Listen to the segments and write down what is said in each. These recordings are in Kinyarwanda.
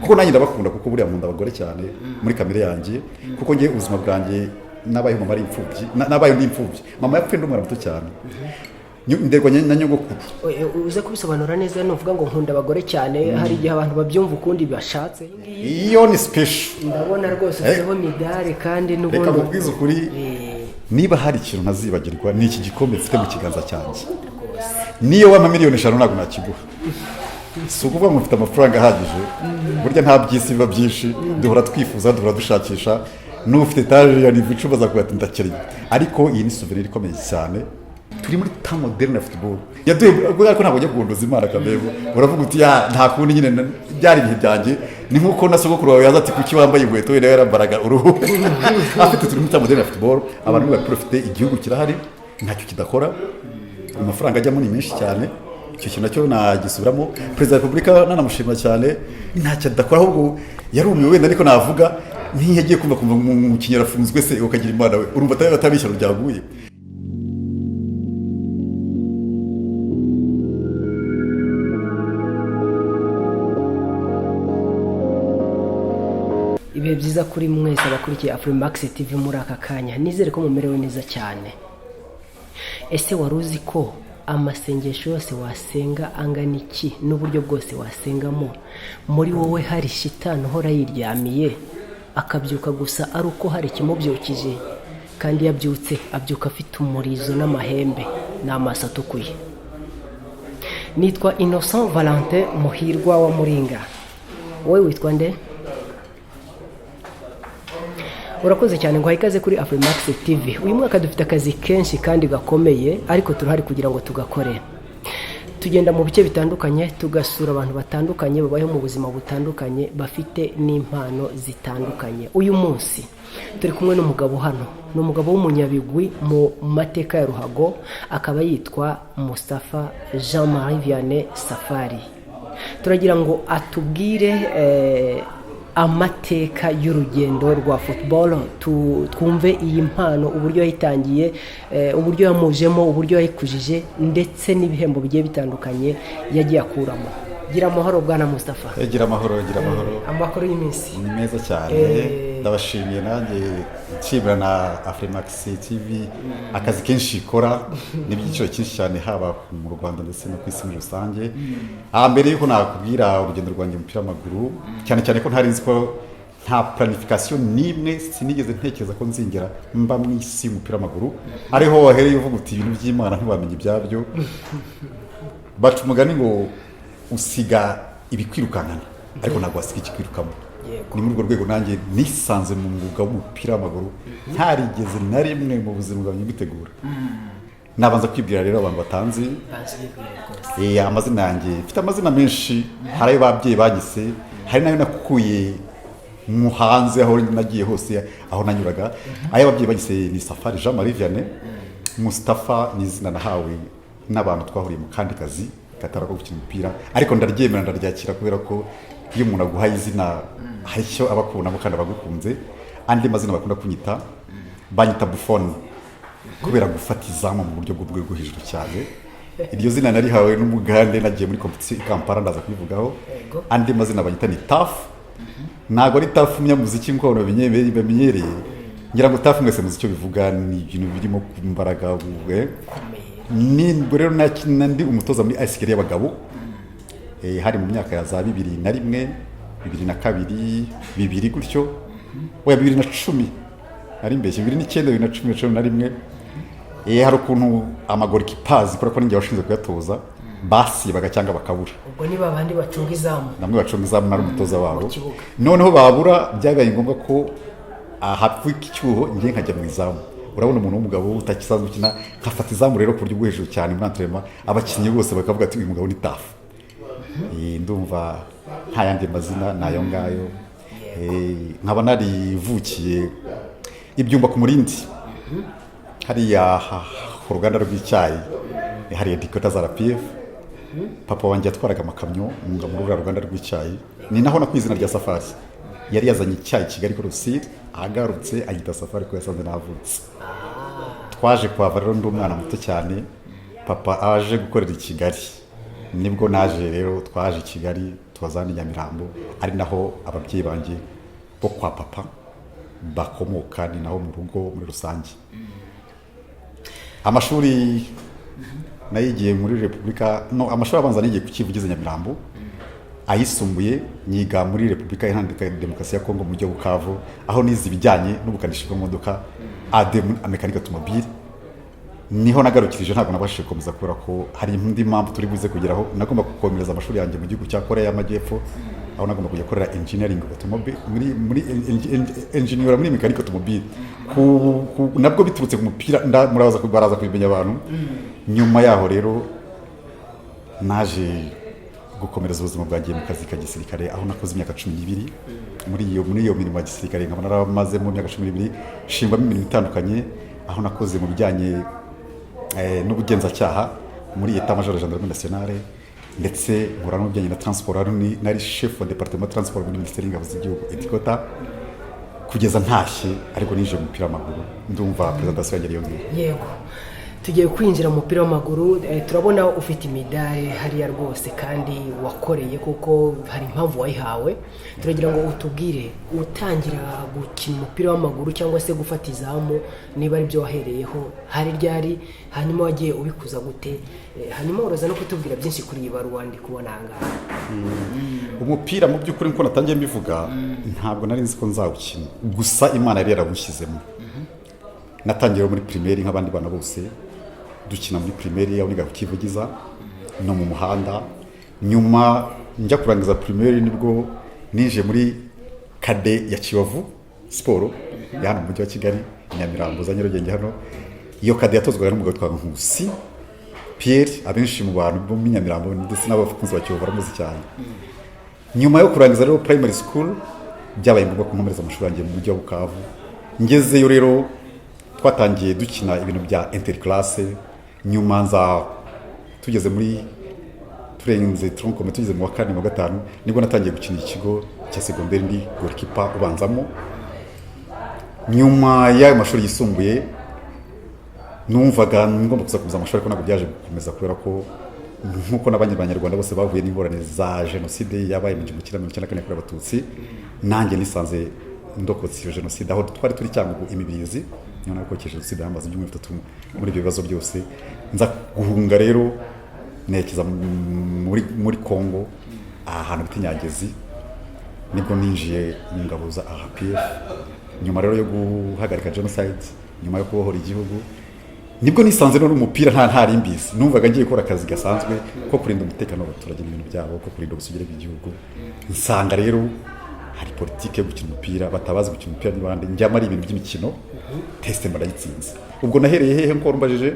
kuko nanjye ndabakunda kuko buriya nkunda abagore cyane muri kamere yanjye kuko ngiye ubuzima bwanjye nabaye mama ari imfubyi nabaye ndi imfubyi mama yapfuye ndumwana muto cyane nderwa na nyogokuru uze kubisobanura neza nuvuga ngo nkunda abagore cyane hari igihe abantu babyumva ukundi bashatse iyo ni special ndabona rwose ufiteho midari kandi n'ubundi reka mubwize ukuri niba hari ikintu ntazibagirwa ni iki gikombe mfite mu kiganza cyanjye niyo wampa miliyoni 5 ntabwo nakiguha si ukuvuga ngo mfite amafaranga ahagije burya nta by'isi biba byinshi duhora twifuza duhora dushakisha n'ufite etaje ya nivo icumi aza kuba ndakiriye ariko iyi ni souvenir ikomeye cyane turi muri ta moderne football yaduye ko ntabwo njya kugunduza imana kamebo uravuga uti ya nta kundi nyine byari ibihe byanjye ni nkuko na sogokuru wawe yaza ati kuki wambaye inkweto we yarambaraga uruhu afite turi muri ta moderne football abantu bari profite igihugu kirahari ntacyo kidakora amafaranga ajyamo ni menshi cyane icyo kintu nacyo nagisubiramo perezida wa repubulika nanamushima cyane ntacyo adakora ahubwo yarumiwe wenda ariko navuga ntiyagiye kumva mu kinyarafunzwe se ukagira imana we urumva atabishyano ryaguye ibihe byiza kuri mwese abakurikiye Afrimax TV muri aka kanya nizere ko mumerewe neza cyane. Ese wari uzi ko amasengesho yose wasenga angana iki n'uburyo bwose wasengamo muri wowe hari shitani uhora yiryamiye akabyuka gusa ari uko hari ikimubyukije kandi yabyutse abyuka afite umurizo n'amahembe n'amaso atukuye? Nitwa Innocent Valentin Muhirwa wa Muringa. Wowe witwa nde? Urakoze cyane ngo ikaze kuri Afrimax TV. Uyu mwaka dufite akazi kenshi kandi gakomeye ariko turahari kugira ngo tugakore. Tugenda mu bice bitandukanye tugasura abantu batandukanye babayeho mu buzima butandukanye bafite n'impano zitandukanye. Uyu munsi turi kumwe n'umugabo hano, n'umugabo w'umunyabigwi mu mateka ya Ruhago, akaba yitwa Moustapha Jean-Marie Vianney Safari. Turagira ngo atubwire amateka y'urugendo rwa football, twumve iyi mpano uburyo yayitangiye, uburyo yamujemo, uburyo yayikujije ndetse n'ibihembo bigiye bitandukanye yagiye akuramo. Gira amahoro bwana Moustapha. Gira amahoro. Amakuru y'iminsi ni meza cyane. Ndabashimiye nanjye nshimira na Afrimax TV akazi kenshi ikora n'ibyiciro cyinshi cyane haba mu Rwanda ndetse no ku isi muri rusange. Mbere yuko nakubwira urugendo rwanjye mu mupira w'amaguru cyane cyane ko ntari nzi ko nta planification nimwe sinigeze ntekereza ko nzingera mba mu isi y'umupira w'amaguru ariho wahereye uvuga uti ibintu by'Imana ntibamenye ibyabyo. Baca umugani ngo usiga ibikwirukankana ariko ntabwo wasiga ikikwirukamo. Ni muri urwo rwego nanjye nisanze mu mwuga w'umupira w'amaguru ntarigeze na rimwe mu buzima bwanjye mbitegura. Nabanza kwibwira rero abantu batanzi amazina yanjye mfite amazina menshi, hari ayo babyeyi banyise, hari nayo nakuye mu hanze aho nagiye hose aho nanyuraga. Ayo babyeyi banyise ni Safari Jean-Marie Vianney. Moustapha ni izina nahawe n'abantu twahuriye mu kandi kazi katara ko gukina umupira ariko ndaryemera ndaryakira kubera ko iyo umuntu aguhaye izina hari icyo abakubonamo kandi abagukunze. Andi mazina bakunda kunyita banyita Buffon kubera gufata izamu mu buryo bwo hejuru cyane. Iryo zina narihawe n'umugande nagiye muri competition i Kampala ndaza kwivugaho. Andi mazina banyita ni Taf. Ntago ari Taf umunyamuziki nko bamenyereye. Ngira ngo Taf mwese muzi icyo bivuga, ni ibintu birimo kumbaraga buwe. Ni rero ndi umutoza muri Ice y'abagabo. Hari mu myaka ya za 2001 2002 2000 gutyo oya 2010 ari mbeshye 2009 2010 2011 hari ukuntu amagori kipazi kubera ko ninjye washinze kuyatoza basibaga cyangwa bakabura. Ubwo ni babandi bacunga izamu, namwe bacunga izamu nari umutoza wabo. Noneho babura byabaye ngombwa ko hapfa icyuho ngiye nkajya mu izamu. Urabona umuntu w'umugabo utakisanzwe ukina nkafata izamu rero ku buryo bwo hejuru cyane muri entraînement abakinnyi bose bakavuga ati uyu mugabo ni Taf. Ndumva nta yandi mazina nayo ngayo. Nkaba narivukiye ibyumba ku Murindi hariya uruganda rw'icyayi hariya Dikota za RPF. Papa wanjye yatwaraga amakamyo muri uruganda rw'icyayi, ni naho nakwizina rya Safari. Yari yazanye icyayi Kigali ko Rusiri agarutse ayita Safari ko yasanze navutse. Twaje kuhava rero ndi umwana muto cyane, papa aje gukorera i Kigali nibwo naje rero twaje i Kigali tubazana i Nyamirambo ari naho ababyeyi banjye bo kwa papa bakomoka, ni naho mu rugo muri rusange. Amashuri nayigiye muri Repubulika, no, amashuri abanza nigiye ku Kivugiza Nyamirambo, ayisumbuye nyiga muri Repubulika Iharanira Demokarasi ya Kongo mu mujyi wa Bukavu, aho nize ibijyanye n'ubukanishi bw'imodoka mécanique automobile. Niho nagarukirije, ntabwo nabashije gukomeza kubera ko hari indi mpamvu turi buze kugeraho. Nagomba gukomereza amashuri yanjye mu gihugu cya Korea y'Amajyepfo, aho nagomba kujya korera engineering automobile muri engineer muri mécanique automobile. Nabwo biturutse ku mupira, baraza kubimenya abantu. Nyuma yaho rero naje gukomereza ubuzima bwanjye mu kazi ka gisirikare, aho nakoze imyaka 12 muri iyo mirimo ya gisirikare. Nkaba naramaze mu myaka 12 nshingwamo imirimo itandukanye, aho nakoze mu bijyanye n'ubugenzacyaha muri Etat Major de Gendarmerie Nationale, ndetse nkora n'ubujyanye na transport, nari chef wa département transport muri Ministère y'Ingabo z'Igihugu Etikota, kugeza ntashye. Ariko nije mu mupira w'amaguru, ndumva presentation yanjye yongeye. Yego, tugiye kwinjira mu mupira w'amaguru. Turabona ufite imidari hariya rwose kandi wakoreye, kuko hari impamvu wayihawe. Turagira ngo utubwire utangira gukina umupira w'amaguru cyangwa se gufata izamu, niba ari byo wahereyeho, hari ryari, hanyuma wagiye ubikuza gute, hanyuma uraza no kutubwira byinshi kuri iyi baruwa ndi kubona ahangaha. Umupira mu by'ukuri nko natangiye mbivuga, ntabwo nari nzi ko nzawukina, gusa Imana yari yarawushyizemo. Natangiye muri primaire nk'abandi bana bose, dukina muri primaire aho niga ku Kivugiza no mu muhanda. Nyuma njya kurangiza primaire nibwo nije muri kade ya Kiyovu Sport ya hano mu mujyi wa Kigali, Nyamirambo za Nyarugenge hano. Iyo kade yatozwaga n'umugabo twa Nkusi Pierre, abenshi mu bantu bo mu Nyamirambo ndetse n'abakunzi ba Kiyovu baramuzi cyane. Nyuma yo kurangiza rero primary school, byabaye ngombwa ko nkomereza amashuri yanjye mu mujyi wa Bukavu. Ngezeyo rero twatangiye dukina ibintu bya interclasse. Nyuma nza tugeze muri turenze tronkom, tugeze mu wa 4 mu wa 5 nibwo natangiye gukina ikigo cya secondaire ndi goalkeeper ubanzamo. Nyuma y'ayo mashuri yisumbuye numvaga ngomba kuza amashuri, ariko ntabwo byaje gukomeza kubera ko nkuko n'abanyarwanda bose bavuye n'ingorane za jenoside yabaye mu 1994 kuri Abatutsi, nanjye nisanze ndokotse iyo jenoside aho twari turi Cyangugu Imibirizi. Nyuma ko jenoside yamaze ibyumweru 3 muri ibyo bibazo byose, nza guhunga rero nerekeza muri Kongo, ahantu bita Nyangezi. Nibwo ninjiye mu ngabo za RPF, nyuma rero yo guhagarika genocide, nyuma yo kubohora igihugu, nibwo nisanze no umupira ntari mbizi. Numvaga ngiye gukora akazi gasanzwe ko kurinda umutekano w'abaturage n'ibintu byabo, ko kurinda ubusugire bw'igihugu. Nsanga rero hari politike yo gukina umupira, batabazi gukina umupira n'ibandi. Njya muri ibintu by'imikino, teste mbarayitsinze. Ubwo nahereye hehe nko rumbajije,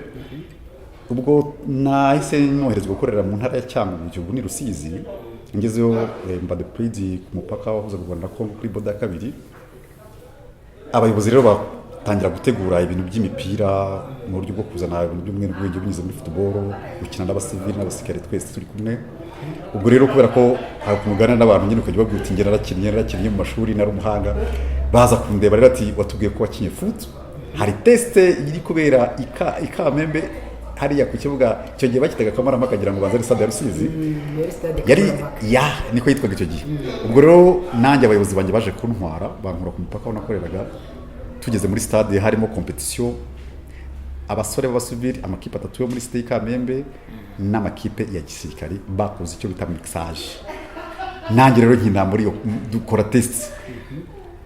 ubwo nahise noherezwa gukorera mu ntara ya Cyangugu, ubu ni Rusizi. Ngezeyo mba de pridi ku mupaka wahuza u Rwanda na Kongo kuri boda 2. Abayobozi rero batangira gutegura ibintu by'imipira mu buryo bwo kuzana ibintu by'umwenge binyuze muri football, gukina n'abasivili n'abasikare twese turi kumwe. Ubwo rero kubera ko hakumugana n'abantu nyine ukajya babwira uti narakinnye mu mashuri nari umuhanga, baza kundeba rero ati watubwiye ko wakinye foot, hari teste iri kubera Ikamembe hariya ku kibuga. Icyo gihe bakitaga Kamarama kagira ngo banze stade ya Rusizi, yari niko yitwaga icyo gihe. Ubwo rero nanjye abayobozi banjye baje kuntwara, bankura ku mupaka aho nakoreraga. Tugeze muri stade harimo competition, abasore b'abasivili, amakipe 3 yo muri Stade Kamembe n'amakipe ya gisirikare, bakoze icyo bita mixage. Nanjye rero nkina muri yo dukora test.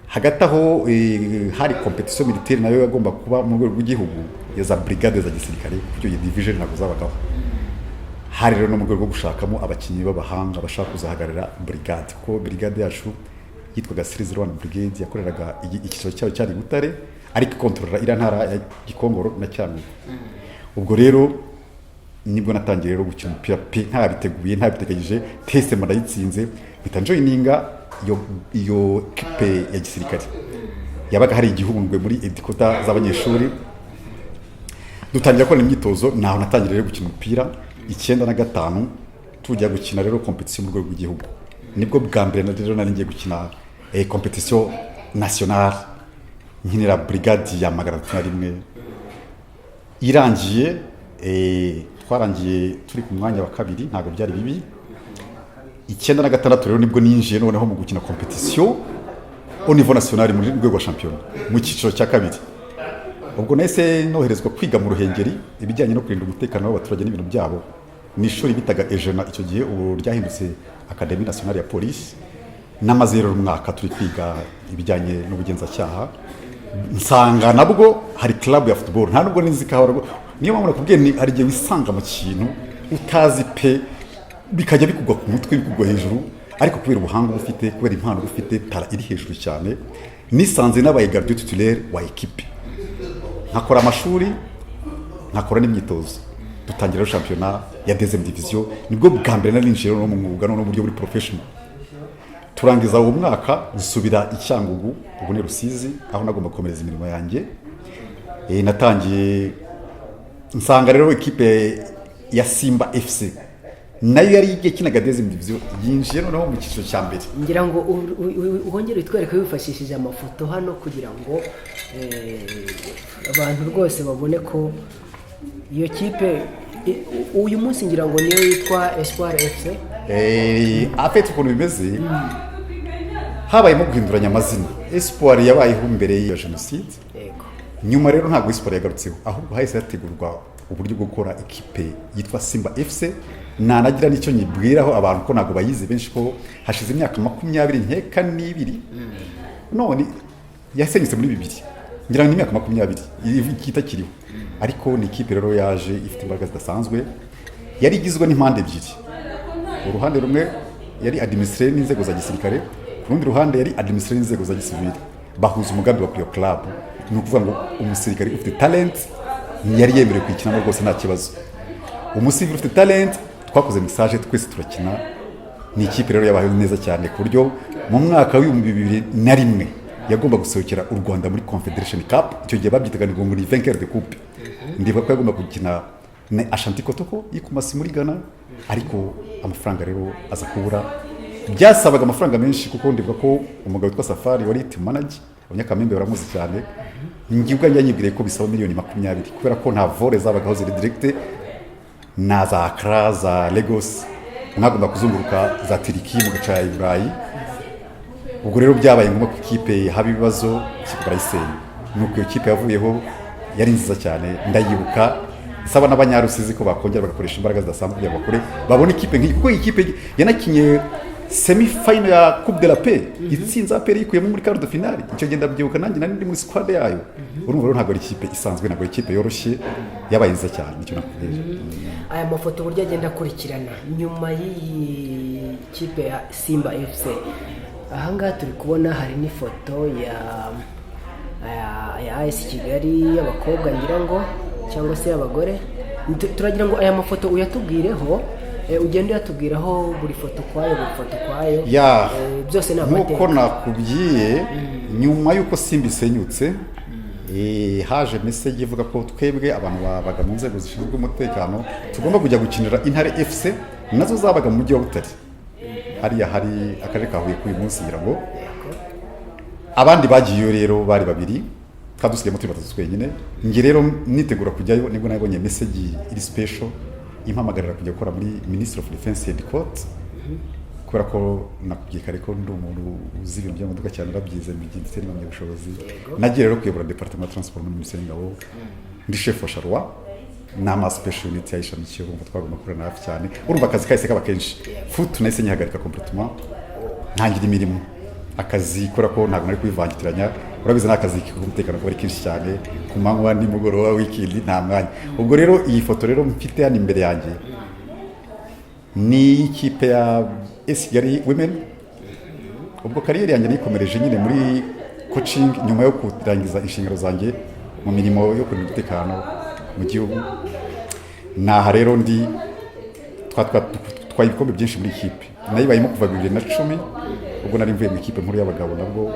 Hagati aho hari competition militaire nayo yagomba kuba mu rwego rw'igihugu ya za brigade za gisirikare, kuko iyo division ntabwo zabagaho. Hari rero no mu rwego rwo gushakamo abakinnyi b'abahanga bashaka kuzahagarara brigade, ko brigade yacu yitwaga 301 brigade yakoreraga icyiciro cyayo cyari Butare, ariko kontrolera ira ntara ya Gikongoro na Cyangugu. Ubwo rero nibwo natangiye rero gukina umupira ntabiteguye, ntabiteganyije. Teste mbarayitsinze, mpita joininga iyo kipe ya gisirikare. Yabaga hari igihundwe muri Etikota z'abanyeshuri, dutangira gukora imyitozo. Naho natangiye rero gukina umupira 95 tujya gukina rero competition mu rwego rw'igihugu. Nibwo bwa mbere rero nari ngiye gukina competition nationale, nkinira brigade ya 301. Irangiye twarangiye turi ku mwanya wa 2, ntabwo byari bibi. 1996 rero nibwo ninjiye noneho mu gukina competition au niveau national muri rwego rwa champion mu cyiciro cya kabiri. Ubwo nahise noherezwa kwiga mu Ruhengeri ibijyanye no kurinda umutekano w'abaturage n'ibintu byabo. Ni ishuri bitaga Ejena icyo gihe, ubu ryahindutse Académie nationale ya police. Namaze rero umwaka turi kwiga ibijyanye n'ubugenzacyaha, nsanga nabwo hari club ya football, nta nubwo nizikahora. Niyo mpamvu nakubwiye ni hari igihe wisanga mu kintu utazi pe, bikajya bikugwa ku mutwe, bikugwa hejuru, ariko kubera ubuhanga ufite, kubera impano ufite, tara iri hejuru cyane, nisanze n'abaye gardien titulaire wa equipe, nkakora amashuri, nkakora n'imyitozo. Dutangira rero championnat ya deuxième division, nibwo bwa mbere narinjiye no mu mwuga no mu buryo buri professional. Turangiza uwo mwaka nsubira i Cyangugu, ubu ni Rusizi, aho nagomba gukomereza imirimo yanjye. Natangiye nsanga rero equipe ya Simba FC nayo yari igiye kinaga deuxième division, yinjiye noneho mu cyiciro cya mbere. Ngira ngo ubongere utwereke wifashishije amafoto hano kugira ngo abantu rwose babone ko iyo kipe uyu munsi ngira ngo niyo yitwa Espoir FC. Afite ukuntu bimeze, habayemo guhinduranya amazina. Espoir yabayeho mbere ya jenoside, nyuma rero ntabwo Espoir yagarutseho, ahubwo hahise hategurwa uburyo bwo gukora equipe yitwa Simba FC. Nanagira nicyo nyibwiraho abantu ko ntabwo bayize benshi ko hashize imyaka 20 nkeka n'ibiri, none yasenyutse muri 2000, ngira ngo imyaka 20 kitakiriho. Ariko ni equipe rero yaje ifite imbaraga zidasanzwe, yari igizwe n'impande ebyiri. Uruhande rumwe yari administré n'inzego za gisirikare, ku rundi ruhande yari administré n'inzego za gisivili. Bahuza umugambi wa Kuyo Club, ni ukuvuga ngo umusirikare ufite talent yari yemerewe kwikinamo rwose nta kibazo. Umusivili ufite talent, twakoze message twese turakina. Ni ikipe rero yabaye neza cyane ku buryo mu mwaka wa 2001 yagomba gusohokera u Rwanda muri Confederation Cup. Icyo gihe babyitaga ngo muri vainqueur de coupe. Ndibuka ko yagomba gukina na Ashanti Kotoko yikumasi muri Ghana, ariko amafaranga rero aza kubura. Byasabaga amafaranga menshi kuko ndibuka ko umugabo witwa Safari wari team manager, abanyakamembe baramuzi cyane. Ngibwa yanyibwire ko bisaba miliyoni 20 kubera ko nta vore zabagaho ziri direct na za Accra, za Lagos, mwagomba kuzunguruka za Turiki mu gace ya Burayi. Ubwo rero byabaye ngombwa ko ikipe haba ibibazo kibarayisenya. Nuko iyo kipe yavuyeho yari nziza cyane, ndayibuka saba n'abanyarusizi ko bakongera bagakoresha imbaraga zidasanzwe kugira bakore babone ikipe nk'iyi, kuko ikipe yanakinye semi final ya Coupe de la Paix, itsinza APR yikuyemo muri quart de finale. Icyo genda byibuka nanjye nari muri squad yayo. Urumva rero ntabwo ari ikipe isanzwe, ntabwo ari ikipe yoroshye, yabaye nziza cyane. Icyo nakubwira aya mafoto buryo agenda akurikirana nyuma y'iyi kipe ya Simba FC. Ahangaha turi kubona hari n'ifoto ya AS Kigali y'abakobwa ngira ngo cyangwa se y'abagore. Turagira ngo aya mafoto uyatubwireho, ugende yatubwiraho buri foto kwayo byose ni amateka. Nkuko nakubwiye, nyuma y'uko Simba isenyutse, haje message ivuga ko twebwe abantu babaga mu nzego zishinzwe umutekano tugomba kujya gukinira Intare FC, nazo zabaga mu mujyi wa Butare. Hariya hari akarere ka Huye kuri munsi ngira ngo abandi bagiyeyo rero bari babiri, kadusigemo turi batatu twenyine. Ngi rero nitegura kujyayo nibwo nabonye message iri special impamagarira kujya gukora muri Ministry of Defense Headquarters, kubera ko nakubwiye kare ko ndi umuntu uzi ibintu by'amaduka cyane, babyize mu gitseri mu bushobozi. Nagiye rero kuyobora Departement Transport muri Ministry y'Ingabo, ndi chef wa Charwa n'ama special unit yayishamikiye, urumva twagomba kurana hafi cyane. Urumva akazi kahise kaba kenshi, foot nahise nyihagarika complètement, ntangira imirimo akazi kubera ko ntabwo nari kubivangitiranya. Urabizi n'akazi k'umutekano ko ari kenshi cyane, ku manywa nimugoroba, weekend nta mwanya. Ubwo rero iyi foto rero mfite hano imbere yanjye ni ikipe ya AS Kigali Women. Ubwo kariyeri yanjye nikomereje nyine muri coaching nyuma yo kurangiza inshingano zanjye mu mirimo yo kurinda umutekano mu gihugu. Naha rero ndi twaye ibikombe byinshi muri ikipe, nayibayemo kuva 2010 ubwo nari mvuye mu ikipe nkuru y'abagabo, nabwo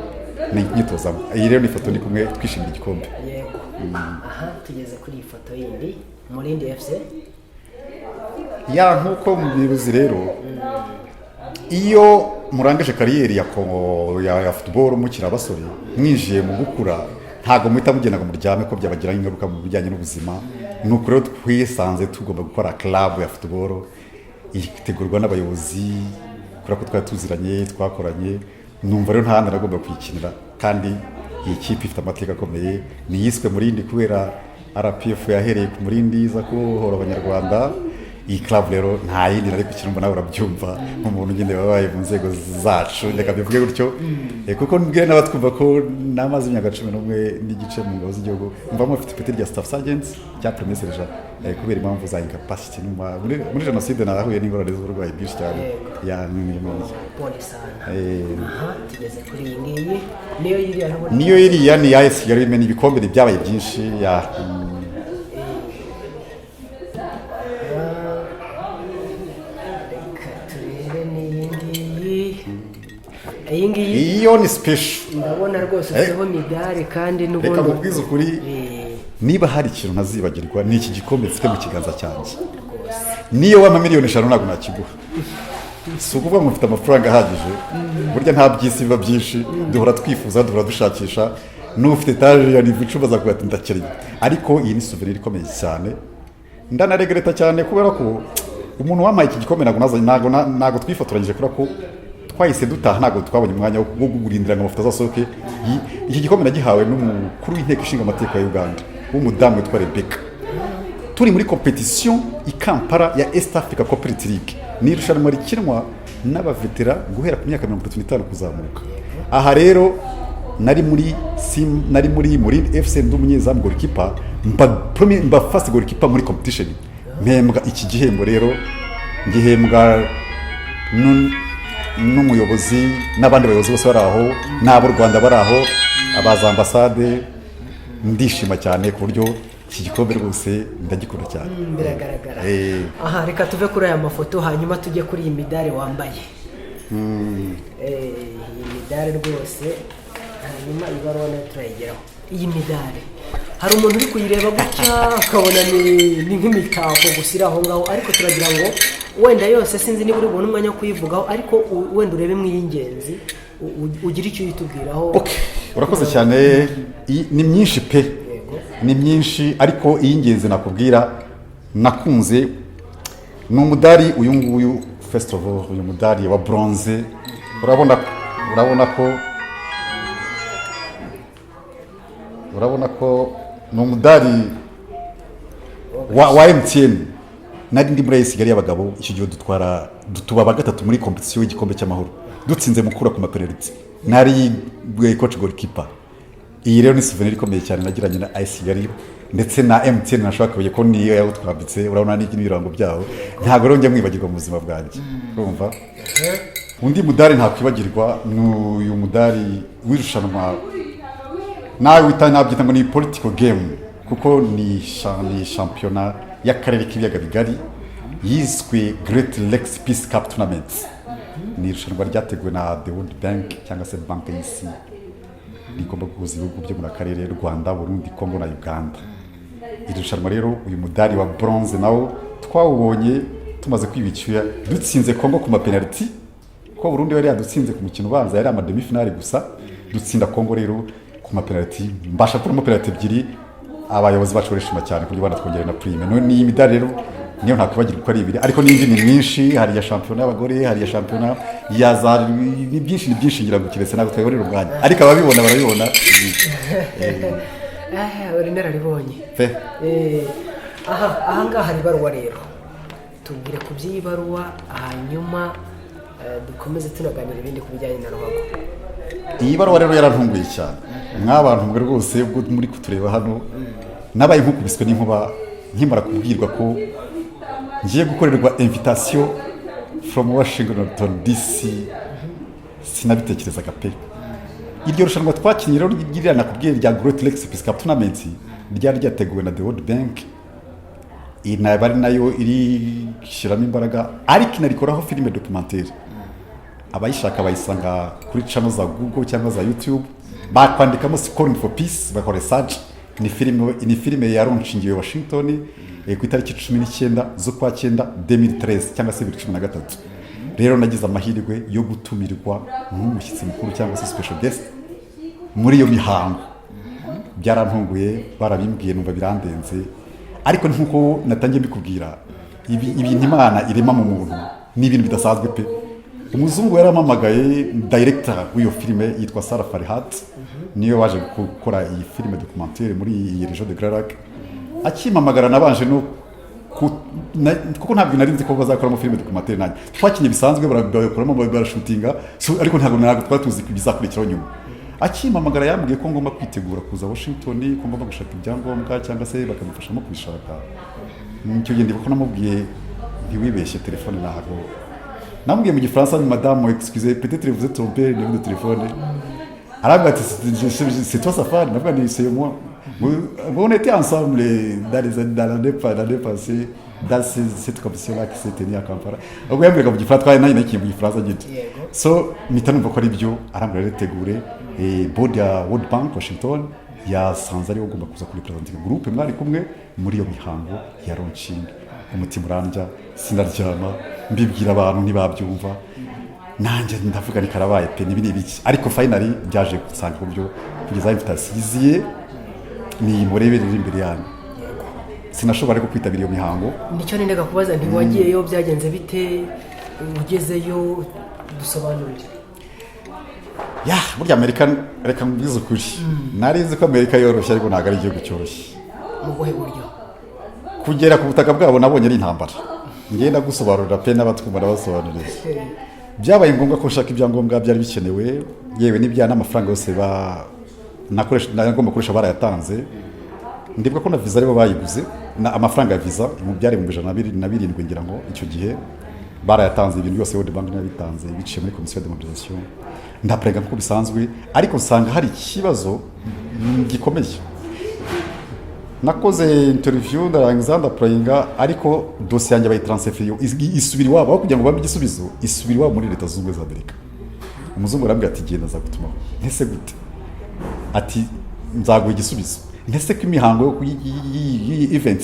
nyitozamo. Iyi rero ni foto ndi kumwe twishimira igikombe. Yego. Aha tugeze kuri iyi foto yindi Mulindi FC. Ya nkuko mubiruzi rero, iyo murangaje kariyeri ya football mukira abasore mwinjiye mu gukura, ntago muhita mugenda ngo muryame ko byabagira ingaruka mu bijyanye n'ubuzima. Nuko rero twisanze tugomba gukora club ya football itegurwa n'abayobozi kubera ko twari tuziranye twakoranye numva rero nta handi nagomba kuyikinira kandi iyi kipe ifite amateka akomeye niyiswe Murindi kubera RPF yahereye ku Murindi iza kubohora abanyarwanda. Iyi club rero nta yindi nari gukina mbona urabyumva nk'umuntu nyine wabaye mu nzego zacu reka bivuge gutyo kuko mbwira n'abatwumva ko namaze imyaka 11 n'igice mu ngabo z'igihugu mvamo mfite ipeti rya staff sergeant cya premier sergeant kubera impamvu za incapacity muri jenoside nahuye n'ingorane z'uburwayi bwinshi cyane ya tugeze kuri iyi ngiyi niyo iriya ni AS Kigali imena ibikombe byabaye byinshi ya iyo ni special ndabona rwose ufiteho midari kandi n'ubundi reka mubwize ukuri niba hari ikintu ntazibagirwa ni iki gikombe mfite mu kiganza cyanjye niyo wama miliyoni 5 ntabwo nakiguha si ukuvuga ngo mfite amafaranga ahagije burya nta byisi biba byinshi duhora twifuza duhora dushakisha n'ufite etaje ya nivu icumi azakuba ati ndakiriye ariko iyi ni souvenir ikomeye cyane ndanaregreta cyane kubera ko umuntu wamaye iki gikombe ntabwo twifotoranyije kubera ko twahise dutaha ntabwo twabonye umwanya wo kugurindira ngo amafoto azasohoke. Iki gikombe nagihawe n'umukuru w'inteko ishinga amategeko ya Uganda w'umudamu witwa Rebecca turi muri competition i Kampala ya East Africa Cooperative League ni irushanwa rikinwa n'abavetera guhera ku myaka 35 kuzamuka. Aha nari muri Murindi FC nd'umunyezamu goalkeeper mba first goalkeeper muri competition mpembwa iki gihembo rero ngihembwa n'umuyobozi n'abandi bayobozi bose bari aho n'abo Rwanda bari aho abaza ambassade ndishima cyane ku buryo iki gikombe rwose ndagikunda cyane biragaragara. Aha reka tuve kuri aya mafoto hanyuma tujye kuri iyi midari wambaye. Iyi midari rwose hanyuma ibaruwa nayo turayigeraho. Iyi midari hari umuntu uri kuyireba gutya akabona ni nk'imitako gusira aho ngaho ariko turagira ngo wenda yose sinzi niba uri bubone umwanya wo kuyivugaho ariko wenda urebe mw'iy'ingenzi ugira icyo uyitubwiraho. Urakoze cyane ni myinshi pe ni myinshi ariko iy'ingenzi nakubwira nakunze ni umudari uyu nguyu first of all uyu mudari wa bronze urabona ko ni umudari wa MTN nari ndi muri AS Kigali y'abagabo icyo gihe tuba gatatu muri competition y'igikombe cy'amahoro dutsinze mukura ku mapenalty nari coach goalkeeper. Iyi rero ni souvenir ikomeye cyane nagiranye na AS Kigali ndetse na MTN nashakaye ko niyo yaho twambitse urabona n'ibirango byaho ntabwo rero njya mwibagirwa mu buzima bwanjye urumva. Undi mudari ntakwibagirwa n'uyu mudari w'irushanwa nawe nabyita ngo ni political game kuko ni championnat y'akarere k'ibiyaga bigari yiswe Great Lakes Peace Cup Tournament. Ni irushanwa ryateguwe na The World Bank cyangwa se banki y'isi rigomba guhuza ibihugu byo mu karere Rwanda, Burundi, Congo na Uganda. Iri rushanwa rero uyu mudari wa bronze nawo twawubonye tumaze kwibicira dutsinze Congo ku mapenalty ko Burundi yari yadutsinze ku mukino ubanza yari ama demi finale gusa dutsinda Congo rero ku mapenalty mbasha kuri mapenalty ebyiri abayobozi bacu barishima cyane kuri bana twongera na prime no ni imidari rero niyo ntakwibagirwa ko ari ibiri ariko n'indi ni myinshi hari ya championnat y'abagore hari ya championnat ya ni byinshi ngira ngo kiretse ntabwo twabonera umwanya ariko ababibona barabibona. Uri nararibonye aha ngaha hari ibaruwa rero tubwire ku by'iyi baruwa hanyuma dukomeze tunaganira ibindi ku bijyanye na ruhago. Iyi baruwa rero yarantunguye cyane mw'abantu mwe rwose ubwo muri kutureba hano nabaye nk'ukubiswe n'inkuba nkimara kubwirwa ko ngiye gukorerwa invitation from Washington DC sinabitekerezaga pe. Iryo rushanwa twakinnye rero ryirana kubwira rya Great Lakes Peace Cup Tournament ryari ryateguwe na The World Bank inabari nayo iri shiramo imbaraga ariko inarikoraho filime documentaire abayishaka bayisanga kuri channel za Google cyangwa za YouTube bakwandikamo Scoring for Peace bakora research. Ni filime yarunshingiwe Washington ku itariki 19 z'ukwa 9 2013 cyangwa se 2013. Rero nagize amahirwe yo gutumirwa nk'umushyitsi mukuru cyangwa se special guest muri iyo mihango. Byarantunguye barabimbwiye numva birandenze ariko nkuko natangiye mbikubwira ibintu Imana irema mu muntu ni ibintu bidasanzwe pe umuzungu yaramamagaye director w'iyo filime yitwa Sarah Farihat, niyo waje gukora iyi filime documentaire muri iyi région de Grand Lac. Akimamagara nabanje no kuko ntabwo nari nzi ko bazakoramo filime documentaire nanjye twakinye bisanzwe barakoramo barashootinga ariko ntabwo twatuzi bizakurikiraho nyuma. Akimamagara yambwiye ko ngomba kwitegura kuza Washington, ko ngomba gushaka ibyangombwa cyangwa se bakamufashamo kubishaka. Icyo gihe ndibuka namubwiye ntiwibeshye telefone ntabwo namubwiye mu gifaransa ni madame excusez peut-être vous êtes trompé le numéro de téléphone. Arabia ati c'est toi sa femme, navuga ni c'est moi. On était ensemble dans l'année passée dans cette compétition là qui s'est tenue à Kampala. Ubwo yambwiraga mu gifaransa twari nanjye nakiye mu gifaransa gito. So mpita numva ko ari byo arambwira ritegure board ya World Bank Washington yasanze ariwe ugomba kuza kuri presenting groupe mwari kumwe muri iyo mihango ya launching. Umutima urandya sinaryama mbibwira abantu ntibabyumva nanjye ndavuga ni karabaye pe nibi nibiki ariko finally byaje gusanga uburyo kugeza invitation yiziye ni mureberera imbere yanyu. Sinashobora kwitabira iyo mihango. Nicyo nendaga kubaza ntiwagiyeyo byagenze bite ugezeyo dusobanurire. Burya Amerika reka mbize ukuri nari nzi ko Amerika yoroshye ariko ntabwo ari igihugu cyoroshye. Mu buhe buryo? Kugera ku butaka bwabo nabonye ari intambara. Ngenda gusobanurira pe n'abatwumva basobanurira. Byabaye ngombwa ko nshaka ibyangombwa byari bikenewe yewe n'ibyana amafaranga yose nagomba gukoresha barayatanze. Ndibuka ko na visa aribo bayiguze na amafaranga ya visa mu byari mu 127 ngira ngo icyo gihe barayatanze ibintu byose World Bank nabitanze biciye muri commission de mobilisation. Ndaprega nko bisanzwe ariko nsanga hari ikibazo gikomeye. Nakoze interview ndarangiza ndaprayinga ariko dossier yanjye bayitransferiyo isubira iwabo kugira ngo bambe igisubizo isubira iwabo muri Leta Zunze Ubumwe za Amerika. Umuzungu arambwira ati genda za gutuma ntese gute ati nzaguha igisubizo ntese ko imihango yo event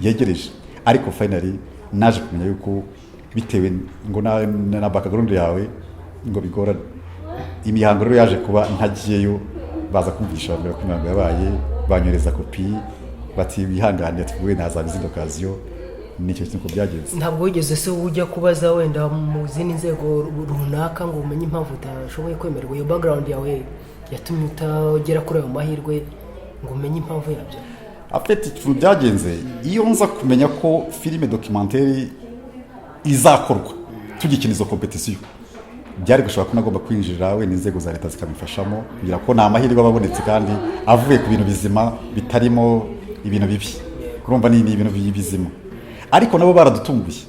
yegereje ariko finally naje kumenya yuko bitewe ngo na background yawe ngo bigora imihango rero yaje kuba ntagiyeyo baza kumvisha mbere ko imihango yabaye banyoreza kopi bati bihangane tuvuye naza izindi occasion nicyo kintu ko byagenze. Ntabwo wigeze se ujya kubaza wenda mu zindi nzego runaka ngo umenye impamvu utashoboye kwemerwa iyo background yawe yatumye utagera kuri ayo mahirwe ngo umenye impamvu yabyo? Afite ikintu byagenze iyo nza kumenya ko filime documentaire izakorwa tugikina izo competition byari gushobora ko nagomba kwinjira we n'inzego za leta zikamufashamo kugira ko nta mahirwe ababonetse kandi avuye ku bintu bizima bitarimo ibintu bibi. Kurumva ni ibintu bizima ariko nabo baradutunguye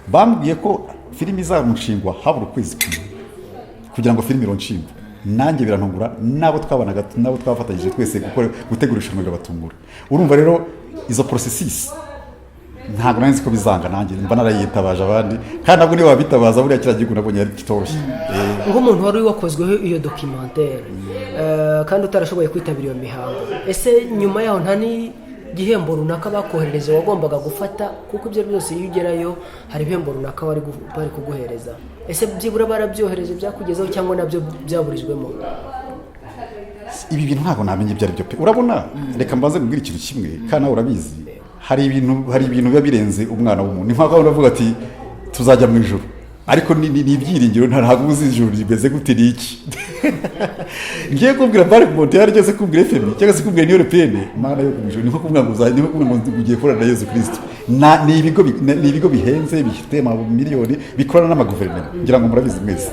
bambwiye ko filime izamushingwa habura ukwezi kugira ngo filime ironshingwe. Nanjye birantungura nabo twabanaga nabo twafatanyije twese gutegura irushanwa ry'abatungura. Urumva rero izo processes ntabwo nanzi ko bizanga nanjye mba narayitabaje abandi kandi nabwo niba bitabaza buriya kira gihugu nabonye ari kitoroshye. Nk'umuntu wari wakozweho iyo documentaire kandi utarashoboye kwitabira iyo mihango, ese nyuma yaho nta ni gihembo runaka bakoherereje wagombaga gufata kuko ibyo byose iyo ugerayo hari ibihembo runaka bari kuguhereza? Ese byibura barabyohereje byakugezaho cyangwa nabyo byaburijwemo? Ibi bintu ntabwo namenye ibyo ari byo pe. Urabona reka mbanze mbwira ikintu kimwe kandi nawe urabizi hari ibintu biba birenze umwana w'umuntu. Ni nk'aho uravuga ati tuzajya mu ijuru ariko ni ibyiringiro ntabwo uzi ijuru rimeze gute niki. Ngiye kubwira bari monte yarigeze kubwira FM cyangwa se kubwira niyo repene mana yo kumijuru niko kumwa nguzanye niko kumwe ugiye korana na Yesu Kristo. Ni ibigo bihenze bifite miliyoni bikorana n'amaguverinoma ngira ngo murabizi mwese.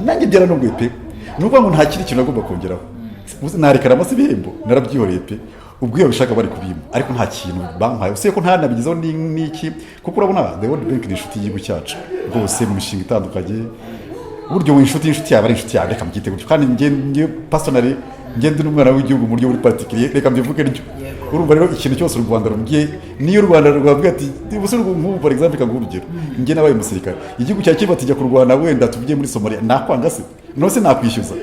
Nanjye byara no pe nuko ngo nta kiri kintu agomba kongeraho. Narekana amasi bihembo narabyihoreye pe ubwo iyo bishaka bari kubima ariko nta kintu bampaye usiye ko nta nabigizeho niki kuko urabona the World Bank ni inshuti y'igihugu cyacu rwose mu mishinga itandukanye. Buryo inshuti yawe ari inshuti yawe reka mbyite gutyo kandi ngiye personally ngende n'umwana w'igihugu mu buryo buri particulier reka mbivuge nicyo. Urumva rero ikintu cyose u Rwanda rumbwiye niyo u Rwanda rwavuga ati ubusuru nk'ubu for example kangu urugero ngiye nabaye umusirikare igihugu cya kiba tijya ku Rwanda wenda tuvuye muri Somalia nakwanga se nose nakwishyuza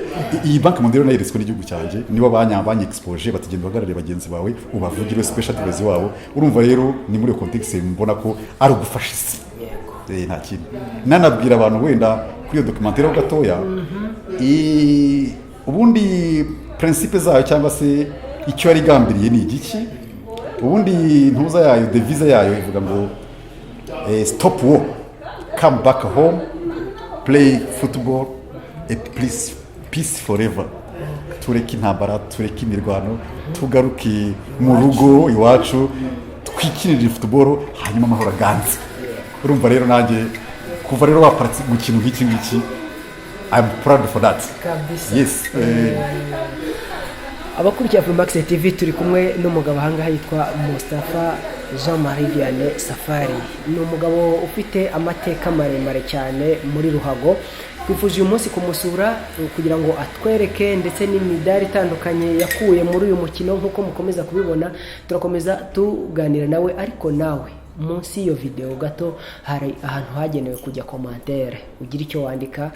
iyi banki mondiale nayo risiko n'igihugu cyanjye nibo banyabanye expose batigenda bagararira bagenzi bawe ubavugire special advice wabo. Urumva rero ni muri context mbona ko ari ugufasha isi nta kintu nanabwira abantu wenda kuri iyo documentaire ho gatoya ubundi principe zayo cyangwa se icyo ari gambiriye ni igiki. Ubundi ntuza yayo devise yayo ivuga ngo stop war come back home play football et peace forever. Tureke intambara, tureke imirwano, tugaruke mu rugo iwacu, twikinire football, hanyuma amahoro aganze. Urumva rero nanjye kuva rero waparatse mu kintu nk'iki ngiki, I'm proud for that. Kabisa. Yes. Abakurikiye Afromax TV turi kumwe n'umugabo ahangaha yitwa Mustafa Jean-Marie Vianney Safari. Ni umugabo ufite amateka maremare cyane muri ruhago. Twifuje uyu munsi kumusura kugira ngo atwereke ndetse n'imidari itandukanye yakuye muri uyu mukino. Nk'uko mukomeza kubibona, turakomeza tuganira nawe, ariko nawe munsi y'iyo video gato hari ahantu hagenewe kujya commentaire, ugira icyo wandika,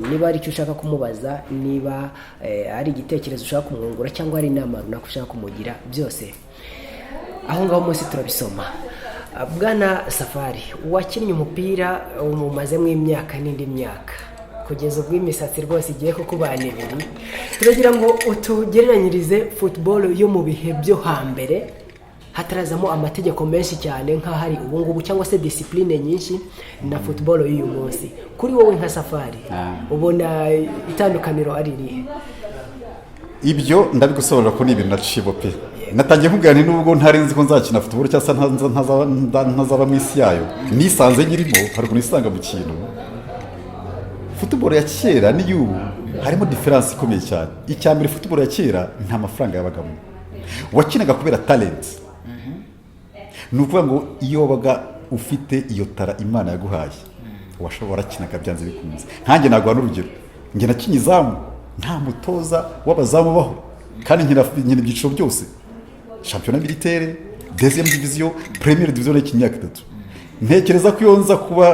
niba ari icyo ushaka kumubaza, niba ari igitekerezo ushaka kumwungura cyangwa ari inama runaka ushaka kumugira, byose aho ngaho munsi turabisoma. Bwana Safari, wakinnye umupira umumazemo imyaka n'indi myaka, kugeza ubwo imisatsi rwose igiye kukubana ibiri. Turagira ngo utugereranyirize football yo mu bihe byo hambere, hatarazamo amategeko menshi cyane nk'ahari ubu ngubu, cyangwa se discipline nyinshi, na football y'uyu munsi. Kuri wowe nka Safari, ubona itandukaniro ari irihe? Ibyo ndabigusobanura ko ni ibintu nacibo pe. Natangiye kuganira nubwo ntari nzi ko nzakina football cyangwa ntazaba mu isi yayo, nisanze nyirimo hari kunisanga mu kintu. Football ya kera n'iyubu harimo difference ikomeye cyane. Icyambere, football ya kera nta mafaranga yabagamo, wakinaga kubera talent. Nukuvuga ngo iyo wabaga ufite iyo tara Imana yaguhaye, washobora kinaga byanze bikunze. Nkanjye nagwa n'urugero, nge nakinye izamu, nta mutoza w'abazamu baho, kandi nkina ibyiciro byose, championnat militaire, deuxième division, première division n'imyaka 3. Ntekereza ko iyo nza kuba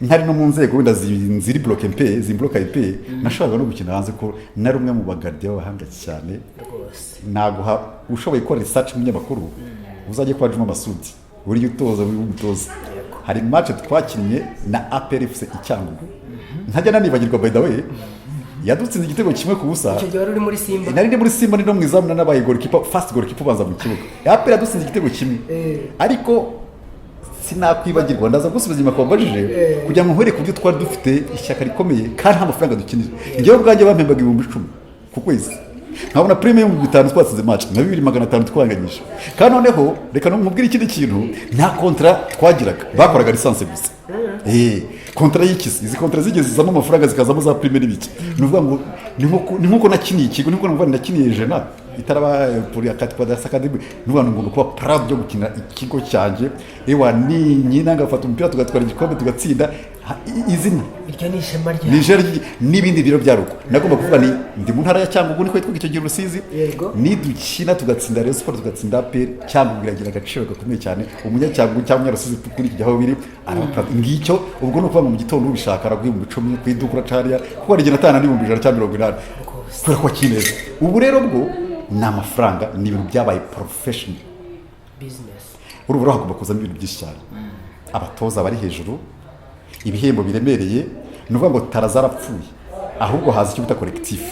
ntari no mu nzego wenda ziri block MP, zimbloka MP, nashakaga no gukina hanze ko nari umwe mu bagardiya b'abahanga cyane. Naguha ushoboye gukora research mu nyamakuru, uzajye kwa Juma Masudi, uri utoza w'umutoza. Hari match twakinnye na APR FC Icyangugu, ntajya nanibagirwa by the way, yadutsinze igitego kimwe ku busa. Icyo gihe wari muri Simba? Nari ndi muri Simba, ni no mwizamu n'abaye goalkeeper, first goalkeeper banza mu kibuga. APR yadutsinze igitego kimwe, ariko sinakwibagirwa, ndaza gusubiza inyuma kwambajije kugira ngo nkore kubyo twari dufite ishyaka rikomeye kandi nta mafaranga dukinira. Ngewe ubwanjye bampembaga 10,000 ku kwezi, nkabona premium 5 twasize match na 2,500 twanganyije. Kandi noneho reka no mubwire ikindi kintu, nta contrat twagiraga, bakoraga license gusa. Contrat y'ikisi, izi contrat zigeze zizamo amafaranga zikazamo za prime n'ibiki. Nuvuga ngo ni nkuko nakiniye ikigo, niko numva nakiniye jena itaraba pour akatwa Academy. Nuvuga ngo kuba proud yo gukina ikigo cyanje, ewa ni nyina ngafata umupira tugatwara igikombe tugatsinda, izina iryo ni ishema rya Niger n'ibindi biro byaruko. Nagomba kuvuga ni ndi mu ntara ya Cyangugu, niko yitwa icyo gihe Rusizi, ni dukina tugatsinda Rayon Sport tugatsinda APR. Cyangugu biragira agaciro gakomeye cyane, umunyacyangugu cyangwa Rusizi kuri iki gihe biri arapfa ngicyo. Ubwo no kuva mu gitondo ubishaka araguye mu 10 ku idukura cariya, kuko ari gena tana n'ibihumbi 180 kuri kwa kineza. Ubu rero bwo na mafaranga ni ibintu byabaye professional business. Urubura hagomba kuzamo ibintu byinshi cyane, abatoza bari hejuru, ibihembo biremereye. Nuvuga ngo tarazarapfuye, ahubwo haza icyo bita collectif.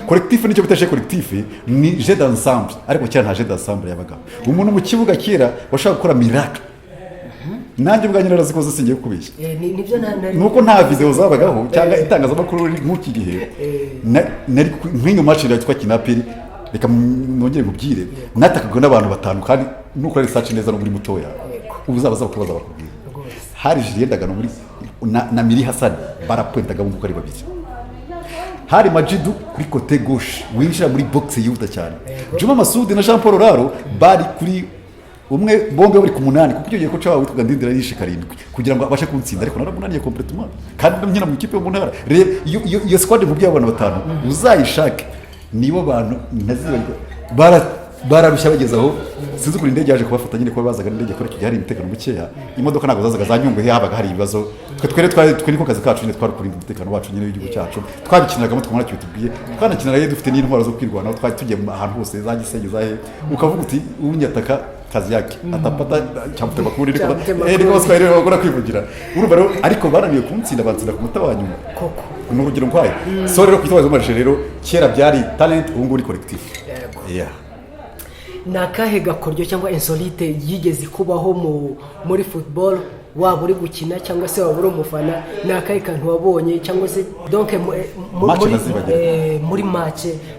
Collectif nicyo bita collectif, ni jeu d'ensemble, ariko cyane nta jeu d'ensemble yabaga. Umuntu mu kibuga kera washaka gukora miracle, nanjye ubwanjye narazikoze singiye kubeshya. Nibyo nuko nta video zabagaho cyangwa itangazamakuru nk'iki gihe. Nari nk'inyo match ya twakina peri, reka nongere mubwire, natakaga n'abantu batanu kandi nuko ari research neza no muri mutoya, uzabaza kubaza bakubwira. Hari Julien Dagano muri na Miri Hassan barapointaga mu ari babiri. Hari Majidu kuri côté gauche winjira muri box yuda cyane. Juma Masudi na Jean Paul Raro bari kuri umwe, bombe bari ku 8, kuko icyo gihe ko cyawe witwaga Ndindira yishe 7 kugira ngo abashe kuntsinda, ariko naramunaniye complètement kandi nkina mu ikipe yo mu ntara. Rero iyo squad mu by'abantu batanu uzayishake, nibo bantu ntazibagirwa, bararushya bageze aho. Sinzi kuri indege yaje kubafata nyine kuba bazaga indege kuri iki hari imitekano mukeya, imodoka ntabwo zazaga za Nyungwe, habaga hari ibibazo. Twe niko kazi kacu nyine twari kuri umutekano wacu nyine w'igihugu cyacu, twabikiniragamo twamara cyo tubwiye, twanakinira rero dufite n'intwaro zo kwirwanaho, twari tugiye ahantu hose za Gisenyi zahe, ukavuga uti unyataka kazi yake atapata cyamutema kuri niko baswaye bakora kwivugira. Urumva rero ariko baraniye kumutsinda, batsinda ku mutaba wanyuma koko n'urugero nkwaye. So rero kwitwaza marche rero kera byari talent, ubu nguri collectif. Nakahe gakoryo cyangwa insolite yigeze kubaho muri football waba uri gukina cyangwa se waba uri umufana ni akahe kantu wabonye cyangwa se donc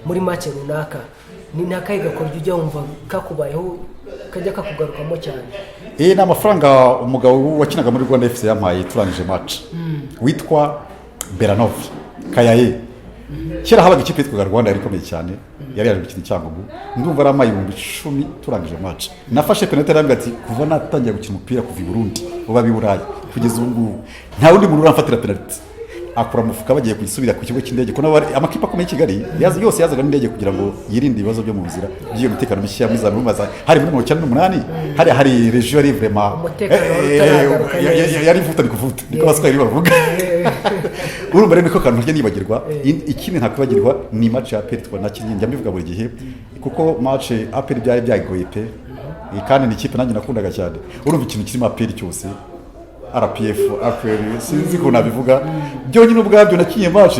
muri match runaka ni akahe gakoryo ujya wumva kakubayeho kajya kakugarukamo cyane? Ni amafaranga umugabo wakinaga muri Rwanda FC yampaye turangije match witwa Beranov Kayaye. Kera habaga ikipe yitwaga Rwanda yari ikomeye cyane, yari yaje gukina Cyangugu, ndumva ari amayi 10,000 turangije match. Nafashe penalty arambwira ati kuva natangiye gukina umupira kuva i Burundi uba biburaye kugeza ubu nta wundi muntu uramfatira penalty. Akura mufuka bagiye kuyisubira ku kigo cy'indege ko amakipe akomeye Kigali yose yazaga n'indege kugira ngo yirinde ibibazo byo mu nzira by'iyo mutekano mishya muzamumaza hari muri 1998 hari region yari vraiment yari vuta bikuvuta niko baswahili bavuga. Urumva rero niko kantu rye nibagirwa. Ikindi ntakwibagirwa ni match ya APR twanakinnye njya mbivuga buri gihe kuko match APR byari byagoye pe kandi ni ikipe nanjye nakundaga cyane. Urumva ikintu kirimo APR cyose RPF APR sinzi ko nabivuga byonyine ubwabyo nakinye match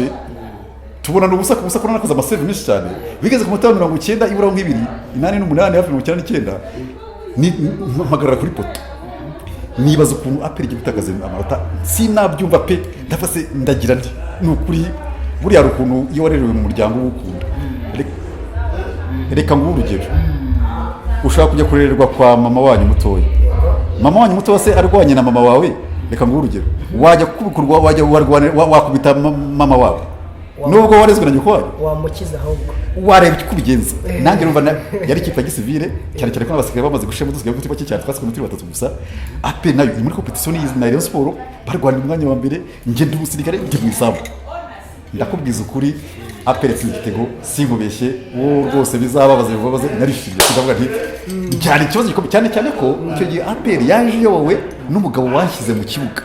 tubona n'ubusa ku busa ko nakoze amasave menshi cyane bigeze ku mutano 90 ibura nk'ibiri 88 hafi 99 ni mpagarara kuri poto nibaza ukuntu APR igiye gutakaza amanota sinabyumva pe ndafase ndagira ndi n'ukuri buri ya rukuntu iyo warerewe mu muryango w'ukunda reka ngo urugero ushaka kujya kurererwa kwa mama wanyu mutoya, mama wanyu muto wase arwanye na mama wawe, reka ngo urugero wajya kubikurwa wajya wakubita mama wawe nubwo warezwe na nyoko wawe wamukiza ahubwo wareba kubigenza. Nanjye numva yari ikipe gisivile cyane cyane ko abasigaye bamaze gushema dusigaye gutiba cyane twaswe muri 3 gusa. APR nayo muri competition y'izi na Rayon Sport barwana umwanya wa mbere nge ndi umusirikare ndi mwisabu. Ndakubwiza ukuri APR igitego sinkubeshye wo rwose bizababaze narishimye kuvuga nti cyane ikibazo gikomeye cyane ko icyo gihe APR yaje yowe n'umugabo wanshyize mu kibuga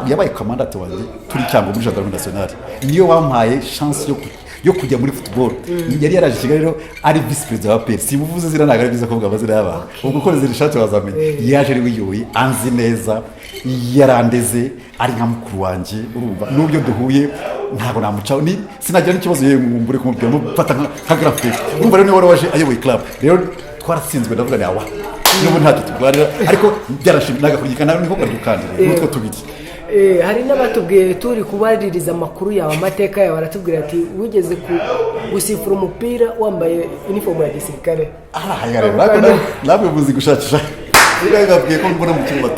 yabaye commandant wanjye turi cyangwa muri gendarmerie nationale niyo wampaye chance yo kujya muri football. Yari yaraje Kigali rero ari vice president wa APR simuvuze zira nagara biza kuvuga amazina y'abantu ubwo ko ziri shati wazamenye yaje ari wiyoye anzi neza yarandeze ari nka mukuru wanjye. Urumva n'ubyo duhuye ntabwo namucaho ni sinagira n'ikibazo yewe mbure kumubwira mufata nka graphic. Urumva rero ni wari waje ayoboye club rero twaratsinzwe ndavuga ni awa n'ubu ntacyo tugwarira ariko byarashimiraga kugikana niko kadukandira n'utwo tubiri. Hari n'abatubwiye turi kubaririza amakuru yawe amateka yawe baratubwira ati wigeze gusifura umupira wambaye uniform ya gisirikare. Nabwo muzi gushakisha bigabwiye ko mbona mu cyumba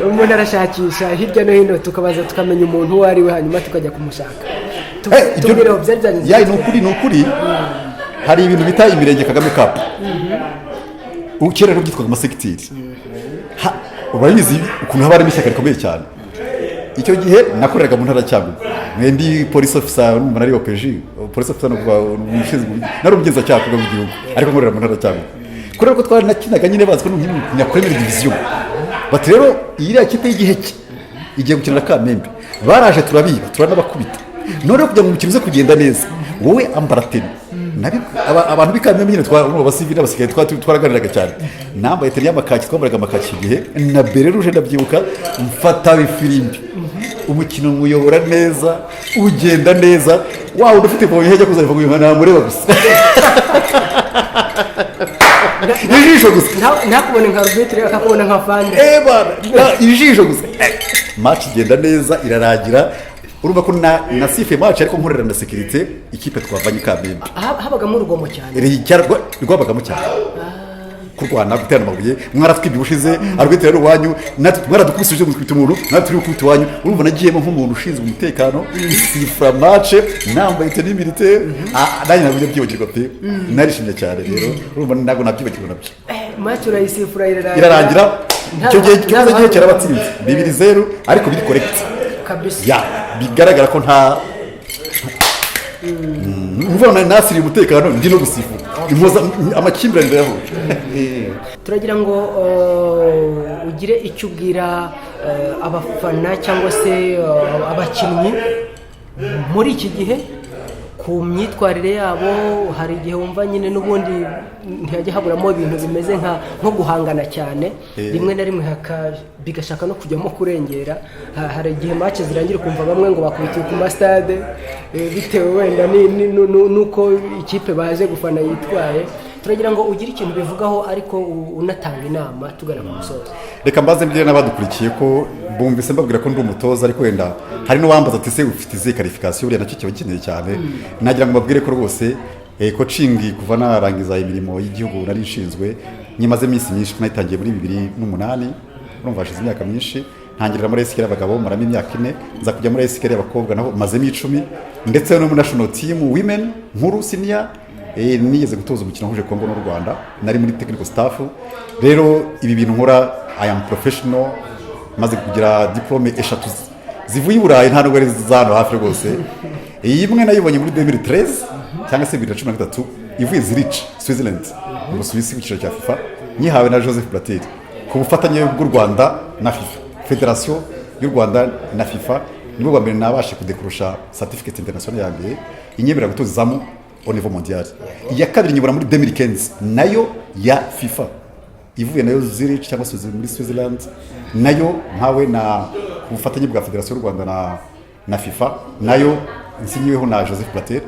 umuntu arashakisha hirya no hino tukabaza tukamenya umuntu uwo ari we hanyuma tukajya kumushaka. Tubwire byari ni ukuri hari ibintu bita imirenge Kagame Cup ukera rero byitwaga amasegiteri urabizi ukuntu haba harimo ishyaka rikomeye cyane. Icyo gihe nakoreraga mu ntara Cyangugu ndi police officer n'umuntu ari OPG police officer n'umushinzwe nari umugenza cyako mu gihugu ariko nkorera mu ntara Cyangugu kurera ko twari nakinaga nyine baziko n'umwe Premier Division. Bati rero iriya kipe y'igihe igiye gukinira Kamembe baraje turabiba turanabakubita none kujya mu mukino zo kugenda neza wowe ambarateni nabi abantu bikamye nyine twabasivira basigaye twaraganiraga cyane nambaye teri y'amakaki twambaraga amakaki gihe na bere ruje ndabyibuka mfata bifirimbi umukino muyobora neza ugenda neza wawe ufite boye hejya kuzayiva ngo namureba gusa ijisho gusa nakubona nka arbitre akakubona nka fande ijisho gusa match igenda neza irarangira. Urumva ko na sife match ariko nkorera na security ikipe twavanye Kamembe habagamo urugomo cyane rwabagamo cyane kurwana gutera amabuye mwaratwibye ubushize arwete rero wanyu natwe mwaradukubisije mu kwita umuntu natwe turi kwita wanyu. Urumva nagiyemo nk'umuntu ushinzwe umutekano sifa match nambaye teni militaire nanjye nabyo byibagirwa pe narishimye cyane rero. Urumva ntago nabyibagirwa nabyo match urayisifura irarangira icyo gihe cyarabatsinze 2-0 ariko biri correct kabisa bigaragara ko nta mvana nasiri umutekano ndi no gusifura impoza amakimbirane yahuje. Turagira ngo ugire icyo ubwira abafana cyangwa se abakinnyi muri iki gihe ku myitwarire yabo. Hari igihe wumva nyine n'ubundi ntihajya haburamo ibintu bimeze nko guhangana cyane rimwe na rimwe bigashaka no kujyamo kurengera. Hari igihe match zirangira kumva bamwe ngo bakubitiye ku mastade bitewe wenda nuko ikipe baje gufana yitwaye. turagira ngo ugire ikintu bivugaho ariko unatanga inama tugana ku musozo. Reka mbaze mbere n'abadukurikiye ko bumvise mbabwira ko ndi umutoza ariko wenda hari n'uwambaza ati se ufite izihe qualification buriya nacyo kiba gikeneye cyane. Nagira ngo mbabwire ko rwose coaching kuva narangiza imirimo y'igihugu nari nshinzwe nyimaze iminsi myinshi, nayitangiye muri 2008, urumva hashize imyaka myinshi. Ntangirira muri SKR y'abagabo maramo imyaka 4, nza kujya muri SKR y'abakobwa naho mazemo 10, ndetse no mu national team women nkuru senior. Nigeze gutoza umukino huje Kongo n'u Rwanda, nari muri technical staff. Rero ibi bintu nkora I am professional, maze kugira diplome eshatu zivuye i Burayi, nta nubwo ari zano hafi rwose. Imwe nayibonye muri 2013 cyangwa se 2013 ivuye Zurich Switzerland mu Busuwisi ku cyiciro cya FIFA, nyihawe na Joseph Blatter ku bufatanye bw'u Rwanda na FIFA, Federation y'u Rwanda na FIFA. Nibwo bwa mbere nabashe kudekurusha certificate international ya mbere inyemera gutoza izamu au niveau mondial. Iya kabiri nyibura muri 2015 nayo ya FIFA ivuye nayo Zurich cyangwa se muri Switzerland, nayo nkawe na ubufatanye bwa Federation y'u Rwanda na FIFA, nayo nsinyiweho na Joseph Blatter,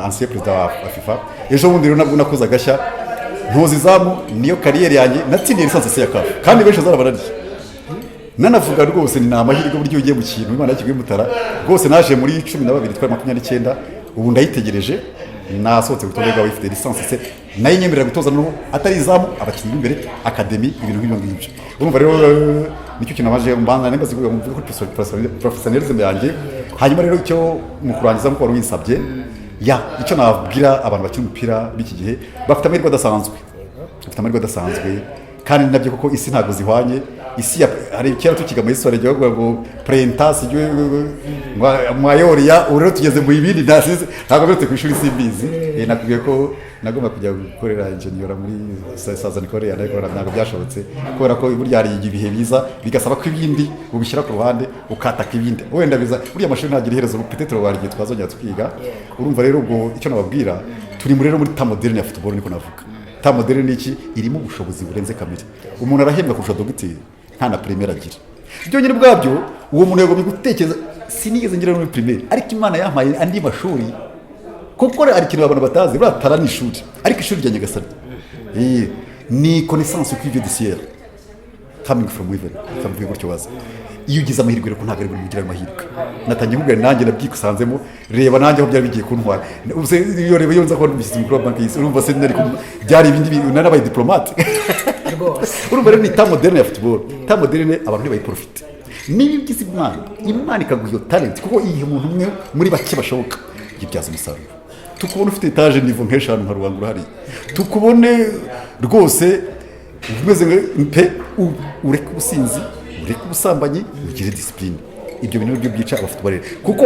ancien président wa FIFA. Ejo bundi rero nabwo nakoze agashya ntoza izamu, niyo kariyeri yanjye natsindiye lisansi ya CAF kandi benshi zarabarari. Nanavuga rwose ni amahirwe buryo ugiye mu kintu Imana yakiguye mutara rwose. Naje muri 12 twari 29, ubu ndayitegereje nasohotse gutonda bwa ifite lisansi se nayo nyemerera gutoza no atari izamu abakinnyi imbere academy ibintu nk'ibyo ngibyo. Urumva rero nicyo kintu amaje mbana nembaze kuvuga mu professionnalism yanjye. Hanyuma rero icyo mu kurangiza mko wari winsabye icyo nabwira abantu bakina umupira b'iki gihe bafite amahirwe adasanzwe kandi nabyo kuko isi ntago zihwanye. Isi hari kera tukiga mu histoire ryo ngo prentas mwayoria urero tugeze mu ibindi ntasize ntago birute ku ishuri simbizi. Nakubwiye ko nagomba kujya gukorera engineer muri Southern Korea ariko ntago byashobotse kubera ko burya hari ibihe biza bigasaba ko ibindi ubishyira ku ruhande ukataka ibindi wenda biza burya amashuri ntagira iherezo peut-être warige twazongera tukiga. Urumva rero ubwo icyo nababwira turi muri rero muri ta moderne ya football niko navuga. Ta moderne niki irimo ubushobozi burenze kamere. Umuntu arahembwa kurusha dogiteri nta na primaire agira. Ibyo nyine bwabyo uwo muntu yagomye gutekereza sinigeze ngira no primaire ariko Imana yampaye andi mashuri kuko ari kintu abantu batazi batara ni ishuri ariko ishuri rya Nyagasani ni connaissance cuivre du ciel coming from heaven kamvuye gutyo waza. Iyo ugize amahirwe rero ntago ari buri mugira amahirwe. Natangiye kubwira nanjye nabyikusanzemo reba nanjye aho byari bigiye kuntwara. Uze iyo reba yonza ko bishyize mu club bank y'isi urumva se nari byari ibindi nanabaye diplomate. Urumva rero ni ta moderne ya football. Ta moderne abantu ntibayiprofite. Niba ibyize Imana ikaguha talent kuko iyi umuntu umwe muri bake bashoboka yibyaza umusaruro. Tukubona ufite etage niveau nk'eshanu nka Rwanda hari. Tukubone rwose umeze mpe ureke ubusinzi, ureke ubusambanyi, ugire discipline. Ibyo bintu byo byica abafootballeur kuko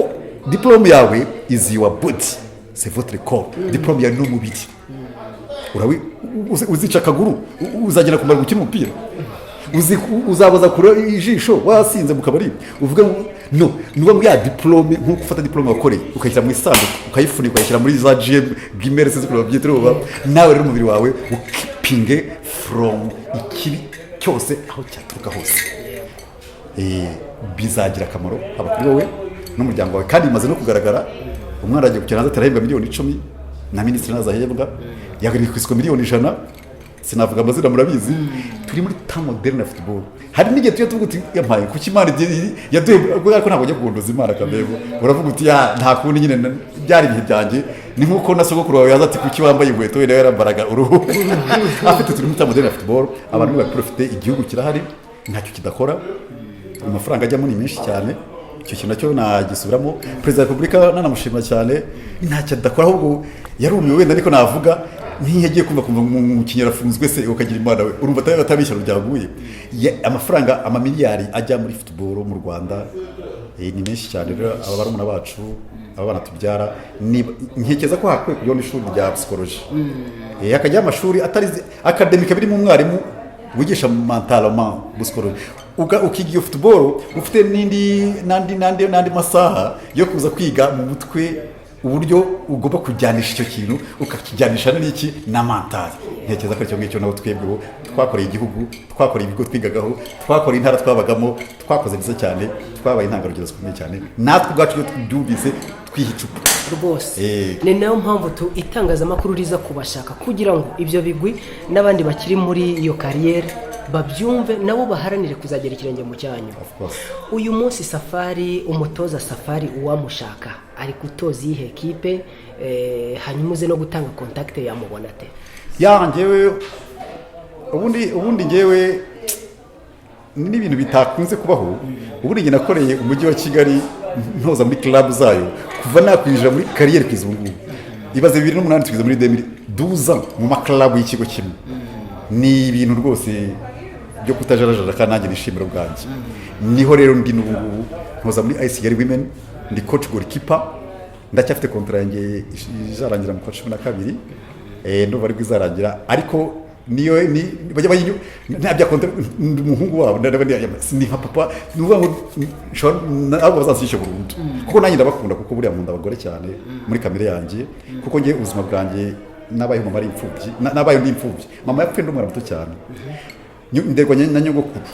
diplome yawe is your body, c'est votre corps. Diplome ya no mubiri. Urawi uzica akaguru uzagera kumara gukina umupira uzabaza kure ijisho wasinze mu kabari uvuga no niba mu ya diplome nko gufata diplome wakoreye ukayishyira mu isanduku ukayifunika ukayishyira muri za GM Guinness zikuru babyitwa nawe rero umubiri wawe ukipinge from ikibi cyose aho cyaturuka hose. Bizagira akamaro abakuru wowe n'umuryango wawe kandi bimaze no kugaragara. Umwana agiye gukina atarahembwa miliyoni 10 na minisitiri nazahembwa yagari ku isoko miliyoni 100. Sinavuga amazina murabizi. Turi muri ta moderne football. Hari n'igihe tuyo tuvuga uti yampaye kuki Imana yaduhe ko ntabwo ajya kugondoza Imana kamego. Uravuga uti nta kundi nyine byari ibihe byanjye ni nkuko nasogokuru wawe yaza ati kuki wambaye inkweto wenda yarambaraga uruhu. Afite turi muri ta moderne football. Abantu baprofite igihugu kirahari ntacyo kidakora. Amafaranga ajyamo ni menshi cyane. Icyo kintu nacyo nagisubiramo. President wa Republika nanamushima cyane ntacyo adakora ahubwo yarumiwe wenda ariko navuga ntiyagiye kumva mu kinyarafunzwe se ukagira Imana we urumva atabishyira ryaguye. Amafaranga amamiliyari ajya muri football mu Rwanda ni menshi cyane. Rero aba barumuna bacu abana tubyara nkekeza ko hakwiye kujya mu ishuri rya psychology akajya amashuri atari academic biri mu mwarimu wigisha mentalement psychology ukigiye football ufite nandi masaha yo kuza kwiga mu mutwe uburyo ugomba kujyanisha icyo kintu ukakijyanisha n'iki na mentali. Ntekereza ko icyo ngicyo naho twebweho twakoreye igihugu, twakoreye ibigo twigagaho, twakoreye intara twabagamo, twakoze neza cyane, twabaye intangarugero zikomeye cyane, natwe ubwacu iyo tubyumvise twihicupa rwose. Ni nayo mpamvu itangazamakuru riza kubashaka kugira ngo ibyo bigwi n'abandi bakiri muri iyo kariyeri babyumve nabo baharanire kuzagera ikirenge mu cyanyu. Uyu munsi Safari, umutoza Safari uwamushaka ari gutoza iyihe ekipe, hanyuma uze no gutanga kontakite yamubona ate? Ngewe ubundi ngewe n'ibintu bitakunze kubaho. Ubundi njye nakoreye umujyi wa Kigali ntoza muri club zayo kuva nakwinjira muri kariyeri kwiza ubu ngubu. Ibaze 2008 tugeze muri 2012 mu maklabu y'ikigo kimwe. Ni ibintu rwose byo kutajarajara kandi nanjye nishimira ubwanjye. Niho rero ndi n'ubu ntoza muri AS Kigali Women, ndi coach goalkeeper, ndacyafite contrat yanjye izarangira mu kwa 12. Ndumva ari bwizarangira, ariko niyo ni bajya bayinyu ntabya kontra umuhungu wabo ni nka papa, nuvuga ngo abo bazasishe burundu, kuko nanjye ndabakunda, kuko buriya nkunda abagore cyane muri kamere yanjye, kuko ngiye ubuzima bwanjye nabaye mama ari imfubyi, nabaye ndi imfubyi, mama yapfuye ndi umwana muto cyane, ndego na nyogokuru.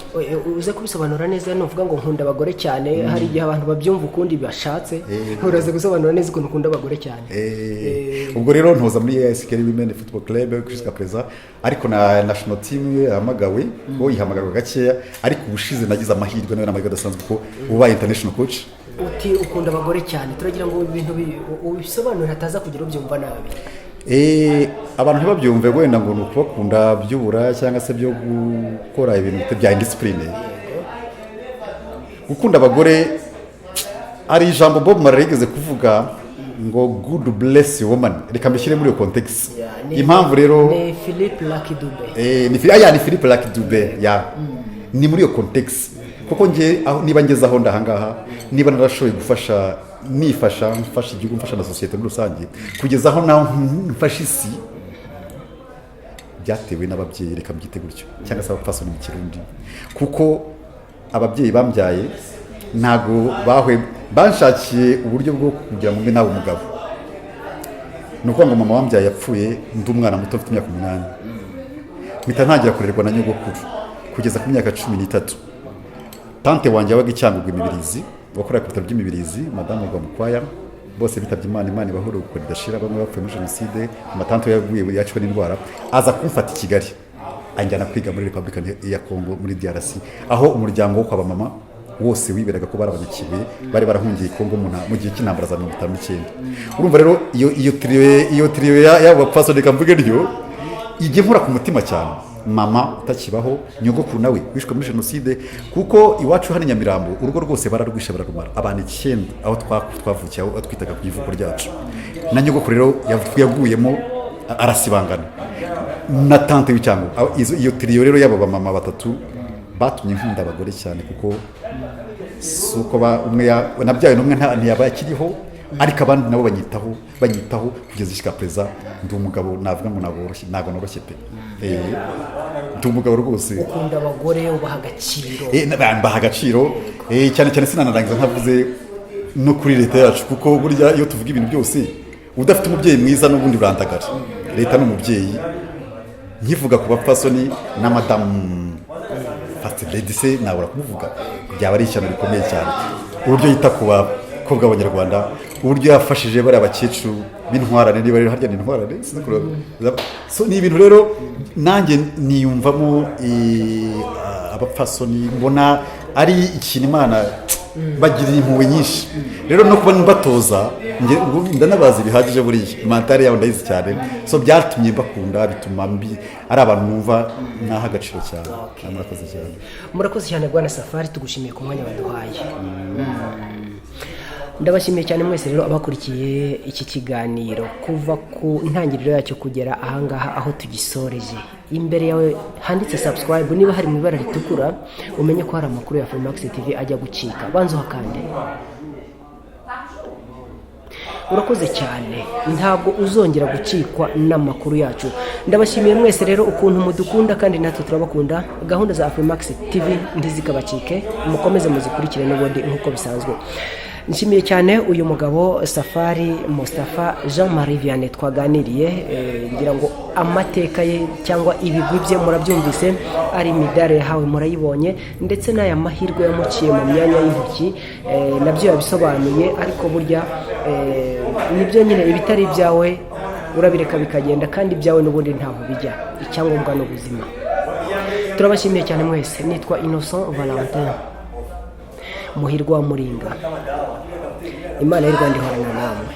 Uze kubisobanura neza, nuvuga ngo nkunda abagore cyane, hari igihe abantu babyumva ukundi bashatse, nturaze gusobanura neza ukuntu ukunda abagore cyane. Ubwo rero ntoza muri AS Kigali Women Football Club jusqu'à présent, ariko na national team yahamagawe ko ihamagarwa gakeya, ariko ubushize nagize amahirwe nawe n'amahirwe adasanzwe ko ubaye international coach. Uti ukunda abagore cyane, turagira ngo ibintu ubisobanure ataza kugira ubyumva nabi. Abantu ntibabyumve wenda ngo ni ukubakunda by'ubura cyangwa se byo gukora ibintu bya indiscipline. Gukunda abagore ari ijambo Bob Marley yigeze kuvuga ngo good bless you woman, reka mbishyire muri iyo context. Impamvu rero ni Philippe Lucky Dube, ni Philippe Lucky Dube, ni muri iyo context, kuko niba ngeze aho ndahangaha, niba narashoboye gufasha mfasha igihugu, mfasha na societe muri rusange, kugeza aho naho mfasha isi, byatewe n'ababyeyi, reka mbyite gutyo, cyangwa se abapfasoni mu Kirundi, kuko ababyeyi bambyaye ntago banshakiye uburyo bwo kugira ngo mbe nawe umugabo. Ni ukuvuga ngo mama wambyaye yapfuye ndi umwana muto mfite imyaka 8, mpita ntangira kurerwa na nyogokuru kugeza ku myaka 13. Tante wanjye yabaga icyangurwa Imibirizi, wakorera ku bitaro by'Imibirizi, Madame Rwamukwaya, bose bitabye Imana ibahore uko ridashira, bamwe bapfuye muri jenoside, amatanto yaguye yacwe n'indwara, aza kumfata i Kigali anjyana kwiga muri Republika ya Congo muri DRC, aho umuryango wo kwa mama wose wiberaga ko barabanyakiwe, bari barahungiye Congo mu gihe cy'intambara za 1959. Urumva rero iyo trio y'abo bapfaso, reka mvuge ryo ijye nkora ku mutima cyane. Mama utakibaho, nyogokuru nawe wishwe muri jenoside, kuko iwacu hano Nyamirambo urugo rwose bararwisha bararumara, abantu 9 aho twavukiye, aho twitaga ku ivuko ryacu, na nyogokuru rero yaguyemo arasibangana na tante w'icyango. Iyo trio rero y'abo bamama batatu batumye nkunda abagore cyane, kuko suko umwe nabyaye n'umwe ntiyaba yakiriho, ariko abandi nabo banyitaho kugeza ishika preza. Ndi umugabo navuga ngo ntabwo noroshye pe. Ndi umugabo rwose. Ukunda abagore, ubaha agaciro. Baha agaciro, cyane cyane sinanarangiza ntavuze no kuri leta yacu, kuko burya iyo tuvuga ibintu byose udafite umubyeyi mwiza n'ubundi urandagara. Leta n'umubyeyi, nkivuga ku bapfasoni na madamu First Lady se nabura kumuvuga, byaba ari ishyano rikomeye cyane. Uburyo yita ku bakobwa b'Abanyarwanda, uburyo yafashije bari abakecuru b'intwarane, niba rero harya ni intwarane, so ni ibintu rero nanjye niyumvamo abapfasoni, mbona ari ikintu Imana bagiriye impuhwe nyinshi. Rero no kuba mbatoza ndanabazi bihagije, buriya mentale yawe ndayizi cyane, so byatumye mbakunda, bituma ari abantu numva naha agaciro cyane. Murakoze cyane. Murakoze cyane Bwana Safari, tugushimiye ku mwanya waduhaye. Ndabashimiye cyane mwese rero abakurikiye iki kiganiro kuva ku ntangiriro yacyo kugera ahangaha aho tugisoreje. Imbere yawe handitse subscribe, niba hari mu ibara ritukura umenye ko hari amakuru ya Afrimax TV ajya gucika, banzo hakande. Urakoze cyane, ntabwo uzongera gucikwa n'amakuru yacu. Ndabashimiye mwese rero ukuntu mudukunda, kandi natwe turabakunda. Gahunda za Afrimax TV ndizikabacike, mukomeze muzikurikire n'ubundi nkuko bisanzwe. nshimiye cyane uyu mugabo Safari Mustafa Jean Marie Vianney twaganiriye, ngira ngo amateka ye cyangwa ibigwi bye murabyumvise, ari imidari yahawe murayibonye, ndetse n'aya mahirwe yamuciye mu myanya y'intoki nabyo yabisobanuye. Ariko burya nibyo nyine, ibitari ibyawe urabireka bikagenda, kandi ibyawe n'ubundi ntaho bijya, icyangombwa n'ubuzima. Turabashimiye cyane mwese. Nitwa Innocent Valentin Muhirwa wa Muringa. Imana y'u Rwanda ihorana namwe.